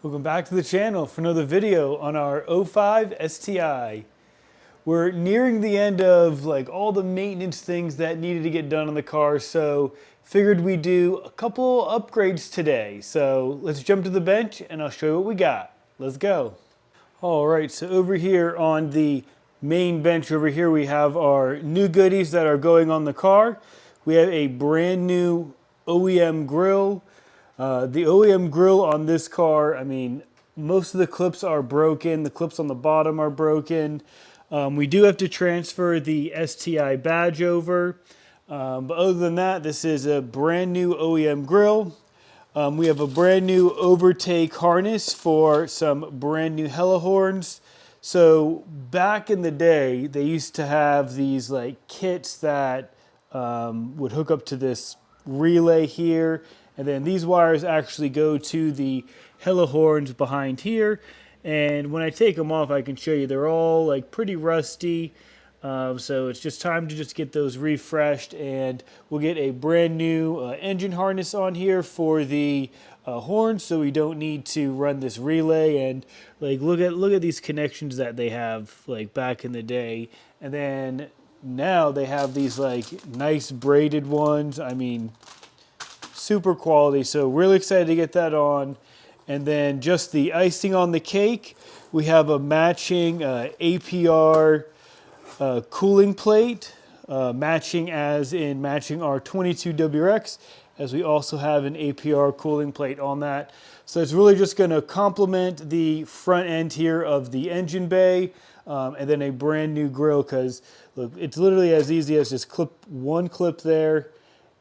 Welcome back to the channel for another video on our 05 STI. We're nearing the end of all the maintenance things that needed to get done on the car, so figured we'd do a couple upgrades today. So let's jump to the bench and I'll show you what we got. Let's go. All right, so over here on the main bench over here we have our new goodies that are going on the car. We have a brand new OEM grill. The OEM grill on this car, I mean, most of the clips are broken. The clips on the bottom are broken. We do have to transfer the STI badge over. But other than that, this is a brand new OEM grill. We have a brand new Overtake harness for some brand new hella horns. So back in the day, they used to have these kits that would hook up to this relay here. And then these wires actually go to the hella horns behind here. And when I take them off, I can show you they're all pretty rusty. So it's just time to just get those refreshed, and we'll get a brand new engine harness on here for the horns, so we don't need to run this relay. And look at these connections that they have back in the day, and then now they have these nice braided ones. I mean, super quality. So really excited to get that on. And then just the icing on the cake, we have a matching APR cooling plate, matching our 22WX, as we also have an APR cooling plate on that. So it's really just going to complement the front end here of the engine bay, and then a brand new grill, because look, it's literally as easy as just one clip there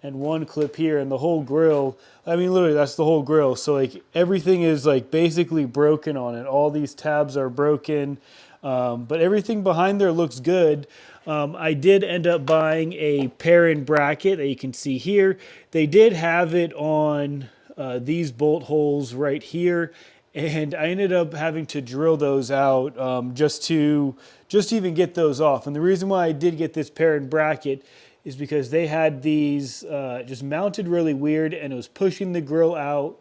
and one clip here, and the whole grill, I mean, literally that's the whole grill. So everything is basically broken on it. All these tabs are broken, but everything behind there looks good. I did end up buying a Perrin bracket that you can see here. They did have it on these bolt holes right here, and I ended up having to drill those out just to even get those off. And the reason why I did get this Perrin bracket is because they had these just mounted really weird, and it was pushing the grill out,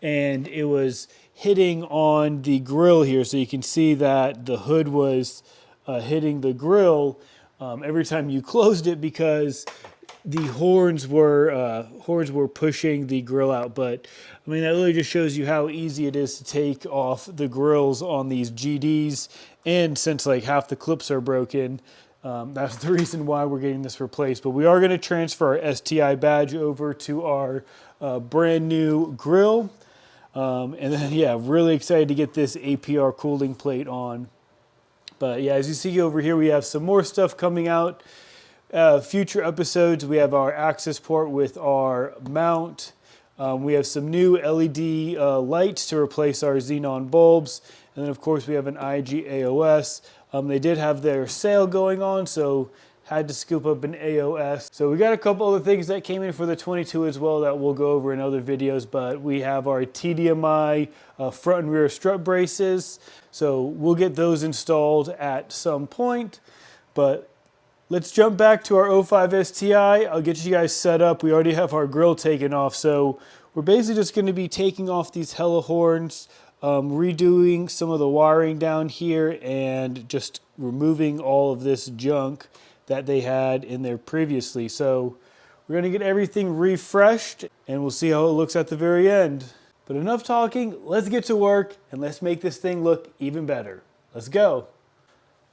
and it was hitting on the grill here. So you can see that the hood was hitting the grill every time you closed it, because the horns were pushing the grill out. But I mean, that really just shows you how easy it is to take off the grills on these GDs. And since half the clips are broken, that's the reason why we're getting this replaced. But we are going to transfer our STI badge over to our brand new grill. And then, yeah, really excited to get this APR cooling plate on. But yeah, as you see over here, we have some more stuff coming out. Future episodes, we have our access port with our mount. We have some new LED lights to replace our xenon bulbs. And then, of course, we have an IG AOS. They did have their sale going on, so had to scoop up an AOS. So we got a couple other things that came in for the 22 as well that we'll go over in other videos, but we have our TDMI front and rear strut braces. So we'll get those installed at some point. But let's jump back to our 05 STI. I'll get you guys set up. We already have our grill taken off, so we're basically just going to be taking off these hella horns, redoing some of the wiring down here, and just removing all of this junk that they had in there previously. So we're going to get everything refreshed, and we'll see how it looks at the very end. But enough talking, let's get to work, and let's make this thing look even better. Let's go.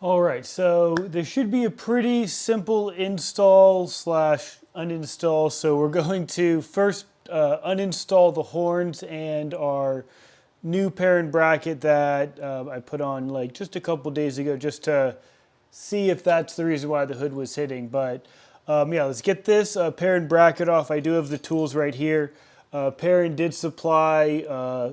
All right, so this should be a pretty simple install slash uninstall. So we're going to first uninstall the horns and our new Perrin bracket that I put on just a couple days ago, just to see if that's the reason why the hood was hitting. But yeah, let's get this Perrin bracket off. I do have the tools right here. Perrin did supply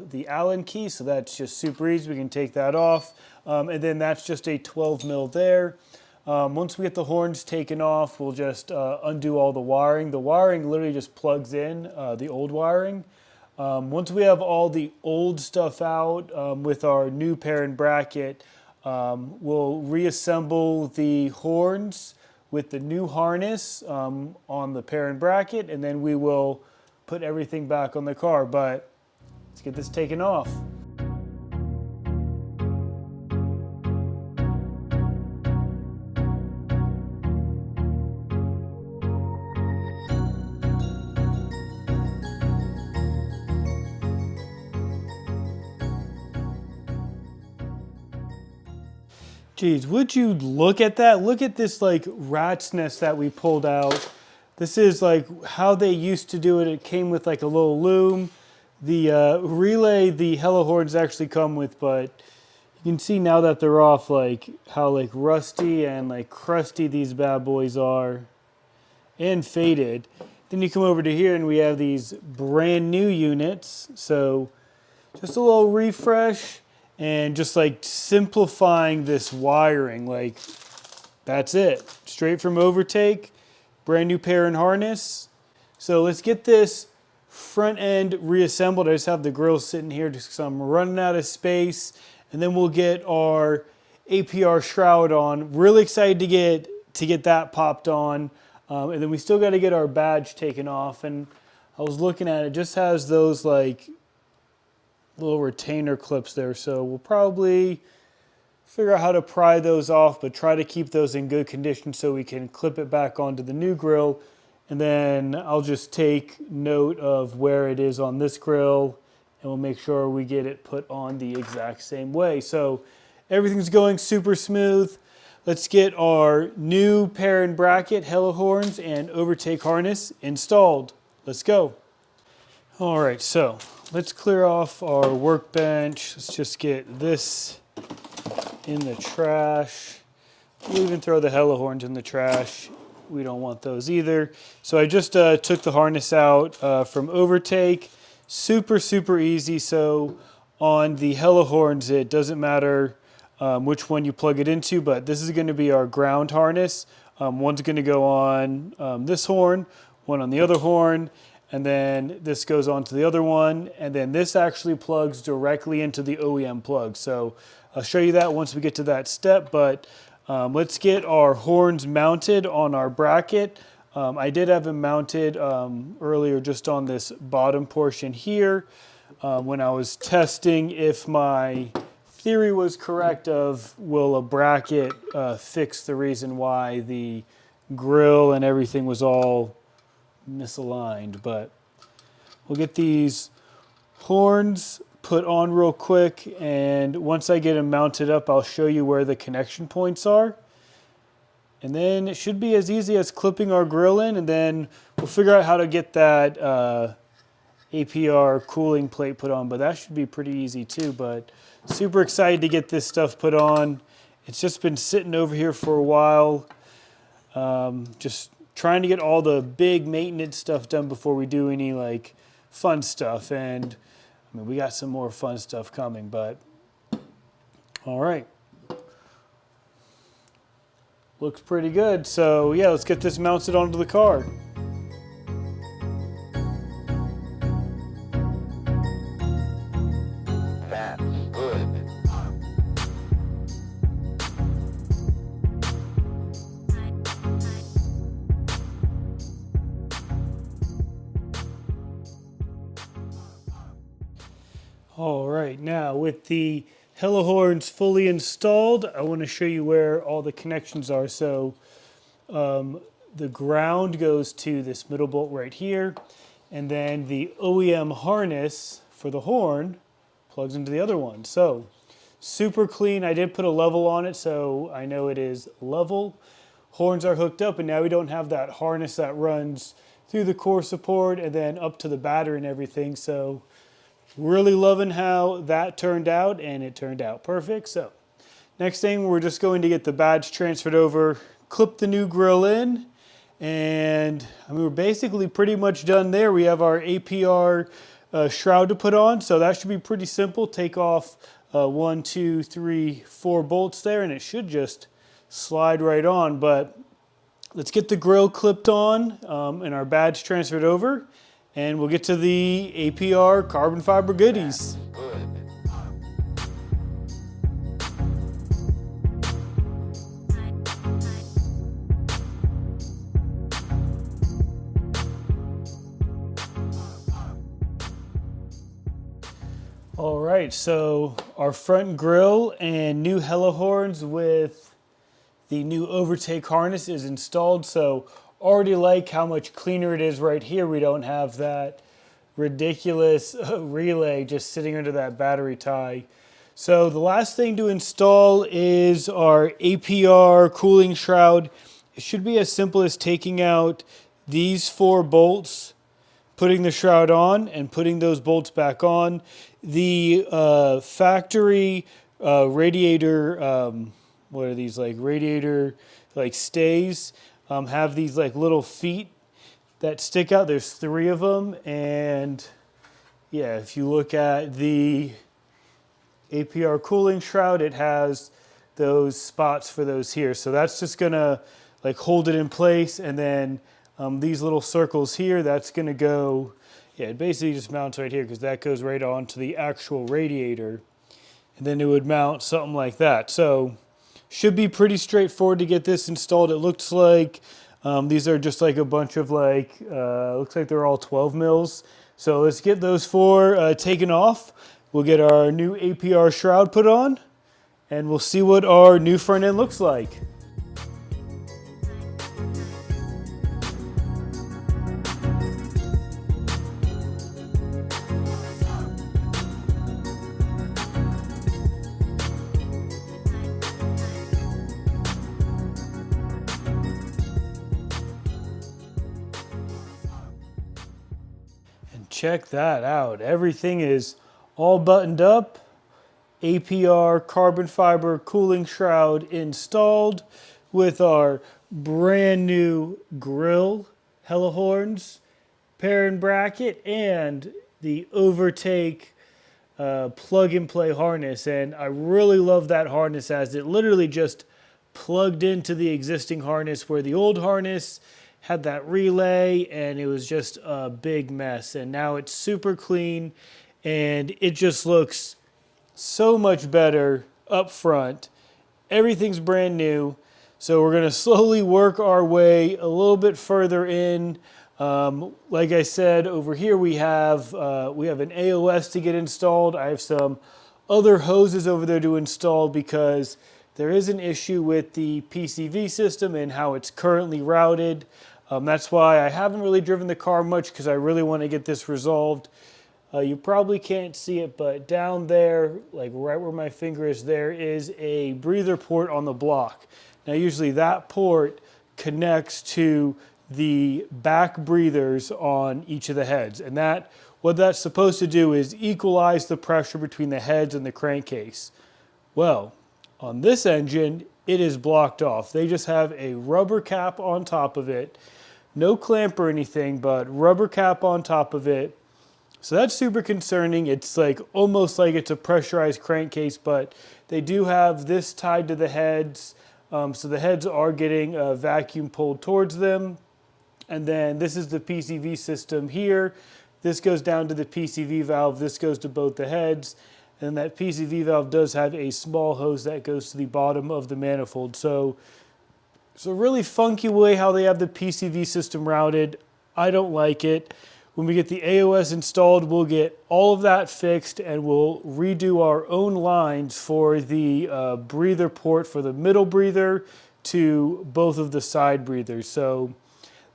the Allen key, so that's just super easy. We can take that off. And then that's just a 12 mil there. Once we get the horns taken off, we'll just undo all the wiring. The wiring literally just plugs in, the old wiring. Once we have all the old stuff out with our new Perrin bracket, we'll reassemble the horns with the new harness on the Perrin bracket, and then we will put everything back on the car. But let's get this taken off. Geez, would you look at that? Look at this like rat's nest that we pulled out. This is like how they used to do it. It came with like a little loom. The relay, the Hello horns actually come with, but you can see now that they're off, like how like rusty and like crusty these bad boys are, and faded. Then you come over to here and we have these brand new units. So just a little refresh. And just like simplifying this wiring, like that's it. Straight from Overtake, brand new Perrin harness. So let's get this front end reassembled. I just have the grill sitting here just because I'm running out of space. And then we'll get our APR shroud on. Really excited to get that popped on. And then we still got to get our badge taken off. And I was looking at it, just has those like little retainer clips there, so we'll probably figure out how to pry those off, but try to keep those in good condition so we can clip it back onto the new grill. And then I'll just take note of where it is on this grill and we'll make sure we get it put on the exact same way. So everything's going super smooth. Let's get our new Perrin bracket, Hello horns, and Overtake harness installed. Let's go. All right, so let's clear off our workbench. Let's just get this in the trash. We'll even throw the Hello horns in the trash. We don't want those either. So I just took the harness out from Overtake. Super, super easy. So on the Hello horns, it doesn't matter which one you plug it into, but this is going to be our ground harness. One's going to go on this horn, one on the other horn, and then this goes on to the other one, and then this actually plugs directly into the OEM plug. So I'll show you that once we get to that step, but let's get our horns mounted on our bracket. I did have them mounted earlier just on this bottom portion here when I was testing if my theory was correct of will a bracket fix the reason why the grill and everything was all misaligned. But we'll get these horns put on real quick, and once I get them mounted up, I'll show you where the connection points are. And then it should be as easy as clipping our grill in, and then we'll figure out how to get that APR cooling plate put on, but that should be pretty easy too. But super excited to get this stuff put on. It's just been sitting over here for a while. Just trying to get all the big maintenance stuff done before we do any like fun stuff. And I mean, we got some more fun stuff coming, but all right. Looks pretty good. So yeah, let's get this mounted onto the car. That's good. All right, now with the Hello horns fully installed, I want to show you where all the connections are. So the ground goes to this middle bolt right here, and then the OEM harness for the horn plugs into the other one. So super clean. I did put a level on it, so I know it is level. Horns are hooked up, and now we don't have that harness that runs through the core support and then up to the battery and everything. So really loving how that turned out, and it turned out perfect. So next thing, we're just going to get the badge transferred over, clip the new grill in, and I mean, we're basically pretty much done there. We have our APR shroud to put on, so that should be pretty simple. Take off 1, 2, 3, 4 bolts there, and it should just slide right on. But let's get the grill clipped on and our badge transferred over, and we'll get to the APR carbon fiber goodies. All right, so our front grille and new hella horns with the new Overtake harness is installed. So already like how much cleaner it is right here. We don't have that ridiculous relay just sitting under that battery tie. So the last thing to install is our APR cooling shroud. It should be as simple as taking out these 4 bolts, putting the shroud on and putting those bolts back on. The factory radiator, what are these, like radiator like stays, have these like little feet that stick out. There's 3 of them, and yeah, if you look at the APR cooling shroud, it has those spots for those here. So that's just gonna like hold it in place, and then these little circles here, that's gonna go, yeah, it basically just mounts right here because that goes right onto the actual radiator, and then it would mount something like that. So should be pretty straightforward to get this installed. It looks like these are just like a bunch of like, looks like they're all 12 mils. So let's get those 4 taken off. We'll get our new APR shroud put on, and we'll see what our new front end looks like. And check that out. Everything is all buttoned up. APR carbon fiber cooling shroud installed with our brand new grille, hella horns, Perrin bracket, and the Overtake plug and play harness. And I really love that harness as it literally just plugged into the existing harness, where the old harness had that relay and it was just a big mess. And now it's super clean and it just looks so much better up front. Everything's brand new. So we're going to slowly work our way a little bit further in. Like I said, over here we have an AOS to get installed. I have some other hoses over there to install because there is an issue with the PCV system and how it's currently routed. That's why I haven't really driven the car much, because I really want to get this resolved. You probably can't see it, but down there, like right where my finger is, there is a breather port on the block. Now usually that port connects to the back breathers on each of the heads, and what that's supposed to do is equalize the pressure between the heads and the crankcase. Well, on this engine, it is blocked off. They just have a rubber cap on top of it. No clamp or anything, but rubber cap on top of it. So that's super concerning. It's like almost like it's a pressurized crankcase, but they do have this tied to the heads. So the heads are getting vacuum pulled towards them. And then this is the PCV system here. This goes down to the PCV valve. This goes to both the heads. And that PCV valve does have a small hose that goes to the bottom of the manifold. So it's a really funky way how they have the PCV system routed. I don't like it. When we get the AOS installed, we'll get all of that fixed and we'll redo our own lines for the breather port for the middle breather to both of the side breathers. So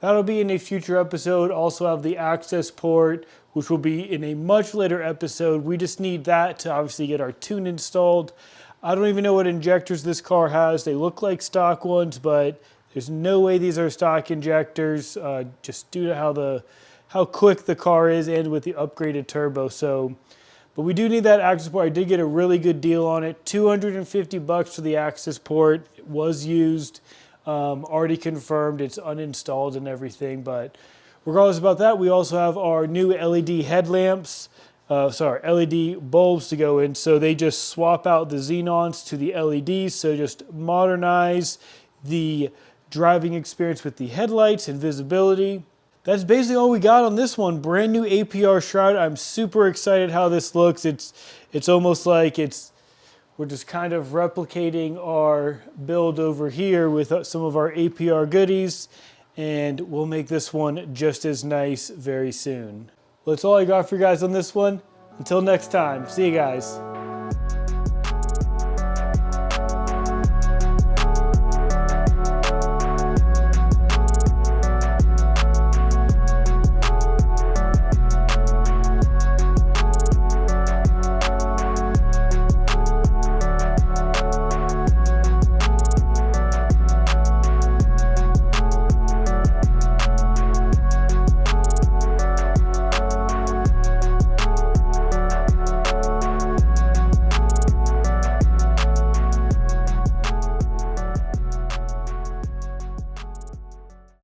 that'll be in a future episode. Also have the access port, which will be in a much later episode. We just need that to obviously get our tune installed. I don't even know what injectors this car has. They look like stock ones, but there's no way these are stock injectors, just due to how quick the car is and with the upgraded turbo. So, but we do need that access port. I did get a really good deal on it. $250 for the access port. It was used, already confirmed. It's uninstalled and everything. But regardless about that, we also have our new LED headlamps. LED bulbs to go in. So they just swap out the xenons to the LEDs. So just modernize the driving experience with the headlights and visibility. That's basically all we got on this one. Brand new APR shroud. I'm super excited how this looks. It's almost like we're just kind of replicating our build over here with some of our APR goodies, and we'll make this one just as nice very soon. Well, that's all I got for you guys on this one. Until next time, see you guys.